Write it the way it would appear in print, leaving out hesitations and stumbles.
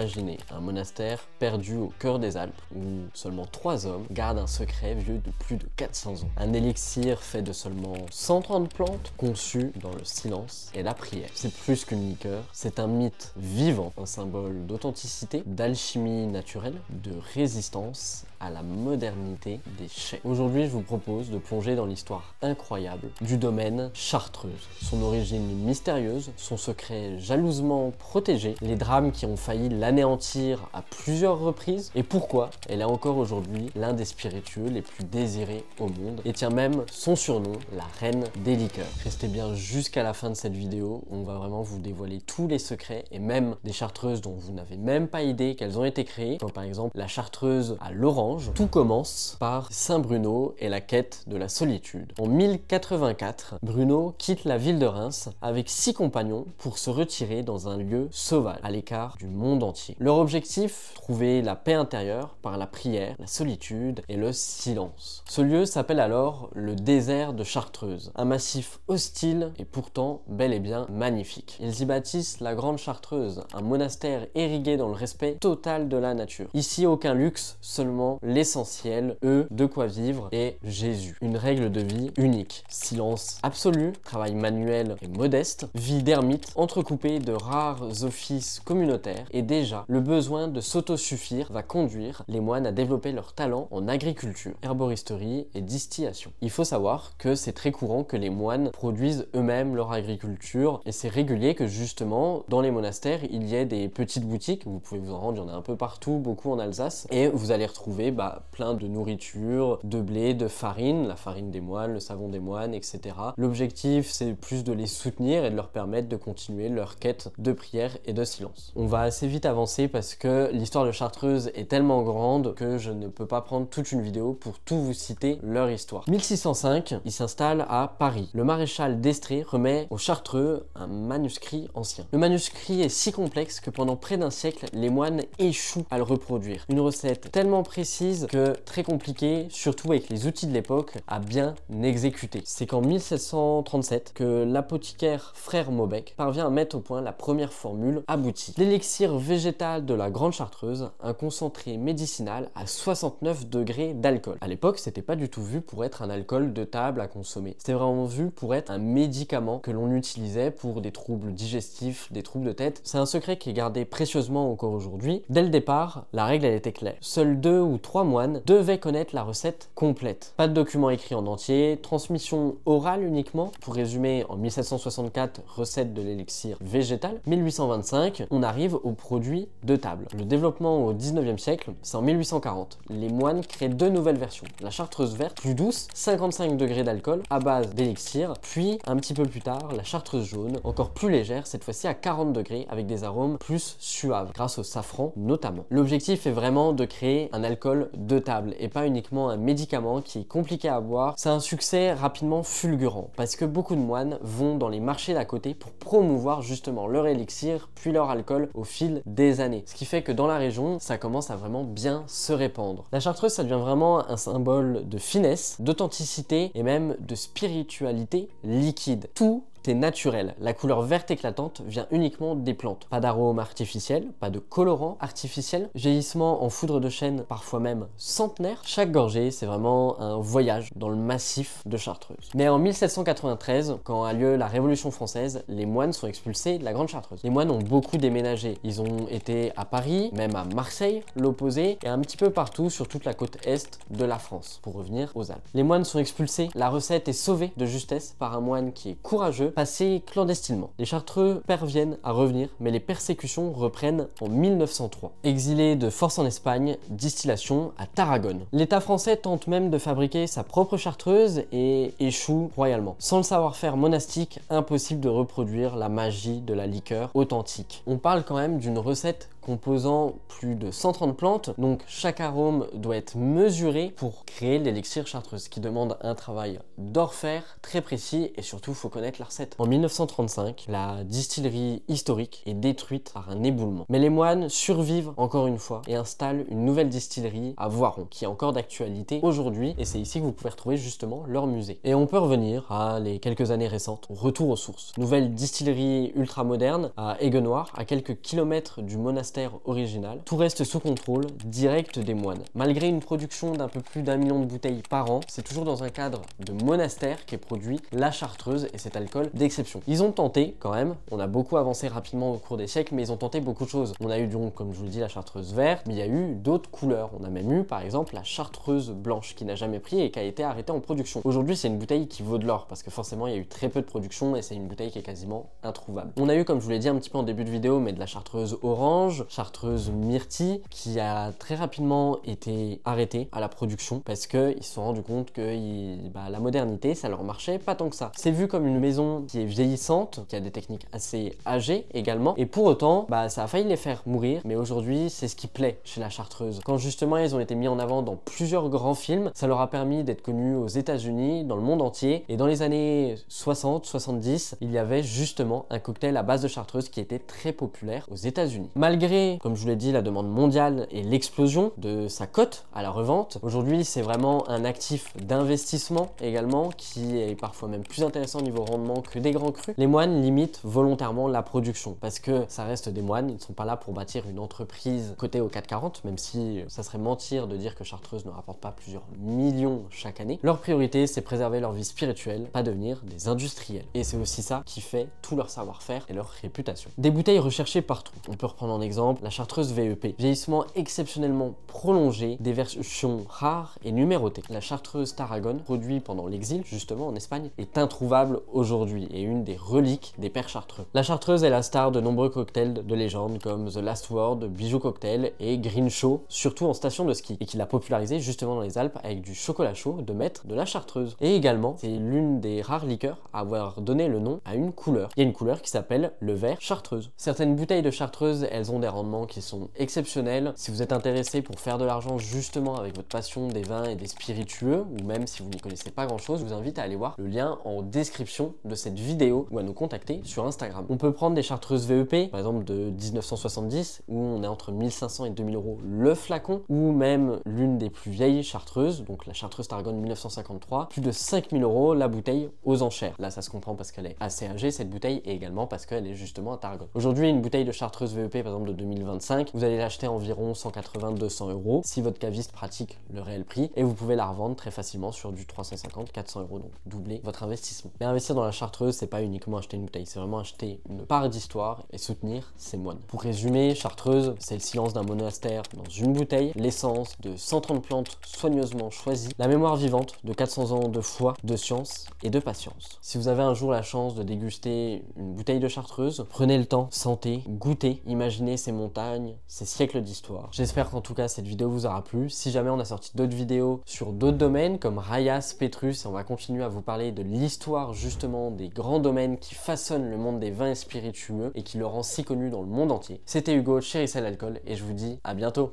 Imaginez un monastère perdu au cœur des Alpes où seulement 3 hommes gardent un secret vieux de plus de 400 ans. Un élixir fait de seulement 130 plantes conçu dans le silence et la prière. C'est plus qu'une liqueur, c'est un mythe vivant, un symbole d'authenticité, d'alchimie naturelle, de résistance à la modernité des chais. Aujourd'hui, je vous propose de plonger dans l'histoire incroyable du domaine Chartreuse. Son origine mystérieuse, son secret jalousement protégé, les drames qui ont failli l'anéantir à plusieurs reprises, et pourquoi elle est encore aujourd'hui l'un des spiritueux les plus désirés au monde, et tient même son surnom, la reine des liqueurs. Restez bien jusqu'à la fin de cette vidéo, on va vraiment vous dévoiler tous les secrets, et même des chartreuses dont vous n'avez même pas idée qu'elles ont été créées, comme par exemple la chartreuse à l'orange. Tout commence par Saint Bruno et la quête de la solitude. En 1084, Bruno quitte la ville de Reims avec 6 compagnons pour se retirer dans un lieu sauvage, à l'écart du monde entier. Leur objectif, trouver la paix intérieure par la prière, la solitude et le silence. Ce lieu s'appelle alors le désert de Chartreuse, un massif hostile et pourtant bel et bien magnifique. Ils y bâtissent la Grande Chartreuse, un monastère érigué dans le respect total de la nature. Ici, aucun luxe, seulement l'essentiel, de quoi vivre et Jésus. Une règle de vie unique. Silence absolu, travail manuel et modeste, vie d'ermite entrecoupée de rares offices communautaires et déjà le besoin de s'autosuffire va conduire les moines à développer leur talent en agriculture, herboristerie et distillation. Il faut savoir que c'est très courant que les moines produisent eux-mêmes leur agriculture et c'est régulier que justement dans les monastères il y ait des petites boutiques, vous pouvez vous en rendre, il y en a un peu partout, beaucoup en Alsace, et vous allez retrouver plein de nourriture, de blé, de farine, la farine des moines, le savon des moines, etc. L'objectif, c'est plus de les soutenir et de leur permettre de continuer leur quête de prière et de silence. On va assez vite avancer parce que l'histoire de Chartreuse est tellement grande que je ne peux pas prendre toute une vidéo pour tout vous citer leur histoire. 1605, ils s'installent à Paris. Le maréchal d'Estrées remet aux Chartreux un manuscrit ancien. Le manuscrit est si complexe que pendant près d'un siècle, les moines échouent à le reproduire. Une recette tellement précise que très compliqué, surtout avec les outils de l'époque, à bien exécuter. C'est qu'en 1737 que l'apothicaire frère Maubec parvient à mettre au point la première formule aboutie. L'élixir végétal de la Grande Chartreuse, un concentré médicinal à 69 degrés d'alcool. À l'époque, c'était pas du tout vu pour être un alcool de table à consommer. C'était vraiment vu pour être un médicament que l'on utilisait pour des troubles digestifs, des troubles de tête. C'est un secret qui est gardé précieusement encore aujourd'hui. Dès le départ, la règle elle était claire. Seuls 2 ou 3 moines devaient connaître la recette complète. Pas de document écrit en entier, transmission orale uniquement. Pour résumer, en 1764, recette de l'élixir végétal. 1825, on arrive aux produits de table. Le développement au 19e siècle, c'est en 1840. Les moines créent 2 nouvelles versions. La chartreuse verte, plus douce, 55 degrés d'alcool, à base d'élixir. Puis, un petit peu plus tard, la chartreuse jaune, encore plus légère, cette fois-ci à 40 degrés, avec des arômes plus suaves, grâce au safran notamment. L'objectif est vraiment de créer un alcool de table et pas uniquement un médicament qui est compliqué à boire. C'est un succès rapidement fulgurant parce que beaucoup de moines vont dans les marchés d'à côté pour promouvoir justement leur élixir puis leur alcool au fil des années. Ce qui fait que dans la région, ça commence à vraiment bien se répandre. La chartreuse, ça devient vraiment un symbole de finesse, d'authenticité et même de spiritualité liquide. Tout est naturel. La couleur verte éclatante vient uniquement des plantes. Pas d'arôme artificiel, pas de colorant artificiel, vieillissement en foudre de chêne, parfois même centenaire. Chaque gorgée, c'est vraiment un voyage dans le massif de Chartreuse. Mais en 1793, quand a lieu la Révolution française, les moines sont expulsés de la Grande Chartreuse. Les moines ont beaucoup déménagé. Ils ont été à Paris, même à Marseille, l'opposé, et un petit peu partout sur toute la côte est de la France, pour revenir aux Alpes. Les moines sont expulsés, la recette est sauvée de justesse par un moine qui est courageux, passé clandestinement. Les Chartreux parviennent à revenir, mais les persécutions reprennent en 1903. Exilés de force en Espagne, distillation à Tarragone. L'État français tente même de fabriquer sa propre chartreuse et échoue royalement. Sans le savoir-faire monastique, impossible de reproduire la magie de la liqueur authentique. On parle quand même d'une recette composant plus de 130 plantes, donc chaque arôme doit être mesuré pour créer l'élixir chartreuse, qui demande un travail d'orfèvre très précis et surtout il faut connaître la recette 7. En 1935, la distillerie historique est détruite par un éboulement. Mais les moines survivent encore une fois et installent une nouvelle distillerie à Voiron, qui est encore d'actualité aujourd'hui, et c'est ici que vous pouvez retrouver justement leur musée. Et on peut revenir à les quelques années récentes, retour aux sources. Nouvelle distillerie ultra moderne à Aiguenoir, à quelques kilomètres du monastère original. Tout reste sous contrôle direct des moines. Malgré une production d'un peu plus d'1 million de bouteilles par an, c'est toujours dans un cadre de monastère qu'est produit la chartreuse et cet alcool d'exception. Ils ont tenté quand même, on a beaucoup avancé rapidement au cours des siècles, mais ils ont tenté beaucoup de choses. On a eu donc, comme je vous le dis, la chartreuse verte, mais il y a eu d'autres couleurs. On a même eu par exemple la chartreuse blanche qui n'a jamais pris et qui a été arrêtée en production. Aujourd'hui, c'est une bouteille qui vaut de l'or parce que forcément il y a eu très peu de production et c'est une bouteille qui est quasiment introuvable. On a eu, comme je vous l'ai dit un petit peu en début de vidéo, mais de la chartreuse orange, chartreuse myrtille, qui a très rapidement été arrêtée à la production parce qu'ils se sont rendus compte que la modernité, ça leur marchait pas tant que ça. C'est vu comme une maison qui est vieillissante, qui a des techniques assez âgées également, et pour autant, ça a failli les faire mourir, mais aujourd'hui, c'est ce qui plaît chez la chartreuse. Quand justement, ils ont été mis en avant dans plusieurs grands films, ça leur a permis d'être connus aux États-Unis, dans le monde entier, et dans les années 60-70, il y avait justement un cocktail à base de chartreuse qui était très populaire aux États-Unis. Malgré, comme je vous l'ai dit, la demande mondiale et l'explosion de sa cote à la revente, aujourd'hui, c'est vraiment un actif d'investissement également qui est parfois même plus intéressant au niveau rendement que des grands crus. Les moines limitent volontairement la production parce que ça reste des moines, ils ne sont pas là pour bâtir une entreprise cotée au 440, même si ça serait mentir de dire que Chartreuse ne rapporte pas plusieurs millions chaque année. Leur priorité, c'est préserver leur vie spirituelle, pas devenir des industriels. Et c'est aussi ça qui fait tout leur savoir-faire et leur réputation. Des bouteilles recherchées partout. On peut reprendre en exemple la Chartreuse VEP. Vieillissement exceptionnellement prolongé, des versions rares et numérotées. La Chartreuse Tarragone, produite pendant l'exil, justement en Espagne, est introuvable aujourd'hui et une des reliques des pères chartreux. La chartreuse est la star de nombreux cocktails de légende comme The Last Word, Bijou Cocktail et Green Show, surtout en station de ski, et qui l'a popularisé justement dans les Alpes avec du chocolat chaud de maître de la chartreuse. Et également, c'est l'une des rares liqueurs à avoir donné le nom à une couleur. Il y a une couleur qui s'appelle le vert chartreuse. Certaines bouteilles de chartreuse, elles ont des rendements qui sont exceptionnels. Si vous êtes intéressé pour faire de l'argent justement avec votre passion des vins et des spiritueux, ou même si vous n'y connaissez pas grand chose, je vous invite à aller voir le lien en description de cette vidéo ou à nous contacter sur Instagram. On peut prendre des chartreuses VEP, par exemple de 1970, où on est entre 1500 et 2000 euros le flacon, ou même l'une des plus vieilles chartreuses, donc la chartreuse Tarragone 1953, plus de 5000 euros la bouteille aux enchères. Là, ça se comprend parce qu'elle est assez âgée, cette bouteille, et également parce qu'elle est justement à Tarragone. Aujourd'hui, une bouteille de chartreuse VEP, par exemple de 2025, vous allez l'acheter environ 180-200 euros si votre caviste pratique le réel prix, et vous pouvez la revendre très facilement sur du 350-400 euros, donc doubler votre investissement. Mais investir dans la chartreuse, c'est pas uniquement acheter une bouteille, c'est vraiment acheter une part d'histoire et soutenir ses moines. Pour résumer, chartreuse, c'est le silence d'un monastère dans une bouteille, l'essence de 130 plantes soigneusement choisies, la mémoire vivante de 400 ans de foi, de science et de patience. Si vous avez un jour la chance de déguster une bouteille de chartreuse, prenez le temps, sentez, goûtez, imaginez ces montagnes, ces siècles d'histoire. J'espère qu'en tout cas cette vidéo vous aura plu. Si jamais on a sorti d'autres vidéos sur d'autres domaines comme Rayas, Pétrus, et on va continuer à vous parler de l'histoire justement des grands domaines qui façonnent le monde des vins spiritueux et qui le rend si connu dans le monde entier. C'était Hugo, Chérissez l'alcool, et je vous dis à bientôt.